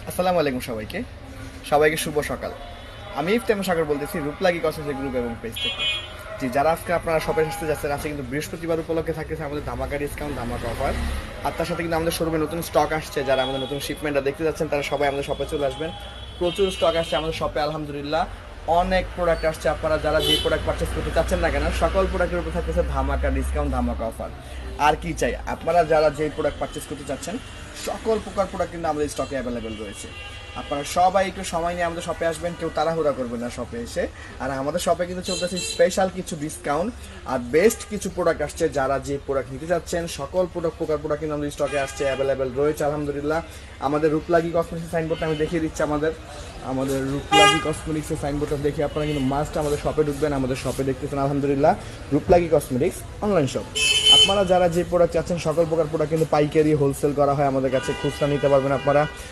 আসসালামু আলাইকুম সবাইকে। সবাইকে শুভ সকাল। আমি ইফতেমা সাগর বলতেছি রূপলাগি কসমেটিক গ্রুপ এবং পেজ থেকে। জি, যারা আজকে আপনারা শপে আসতে যাচ্ছেন, আজকে কিন্তু বৃহস্পতিবার উপলক্ষে থাকতেছে আমাদের ধামাকা ডিসকাউন্ট, ধামাকা অফার। আর তার সাথে কিন্তু আমাদের শোরুমে নতুন স্টক আসছে। যারা আমাদের নতুন শিপমেন্টটা দেখতে যাচ্ছেন তারা সবাই আমাদের শপে চলে আসবেন। প্রচুর স্টক আসছে আমাদের শপে, আলহামদুলিল্লাহ। অনেক প্রোডাক্ট আসছে। আপনারা যারা যে প্রোডাক্ট পারচেস করতে চাচ্ছেন না কেন, সকল প্রোডাক্টের উপর থাকতেছে ধামাকা ডিসকাউন্ট, ধামাকা অফার। আর কি চাই, আপনারা যারা যে প্রোডাক্ট পারচেস করতে চাচ্ছেন সকল প্রকার প্রোডাক্ট কিন্তু আমাদের স্টকে অ্যাভেলেবেল রয়েছে। আপনারা সবাই একটু সময় নিয়ে আমাদের শপে আসবেন, কেউ তাড়াহুড়া করবেন না শপে এসে। আর আমাদের শপে কিন্তু চলতেছে স্পেশাল কিছু ডিসকাউন্ট আর বেস্ট কিছু প্রোডাক্ট আসছে। যারা যে প্রোডাক্ট নিতে চাচ্ছেন সকল প্রকার প্রোডাক্ট কিন্তু আমাদের স্টকে আসছে, অ্যাভেলেবেল রয়েছে আলহামদুলিল্লাহ। আমাদের রূপলাগি কসমেটিক্সের সাইনবোর্ডটা আমি দেখিয়ে দিচ্ছি। আমাদের রূপলাগি কসমেটিক্সের সাইনবোর্ডটা দেখে আপনারা কিন্তু মাস্ট আমাদের শপে ঢুকবেন। আমাদের শপে দেখতেছেন আলহামদুলিল্লাহ রূপলাগি কসমেটিক্স অনলাইন শপ। আপনারা যারা যে প্রোডাক্ট চাচ্ছেন সকল প্রকার প্রোডাক্ট কিন্তু পাইকারি হোলসেল করা হয় আমাদের কাছে, খুচরা নিতে পারবেন আপনারা।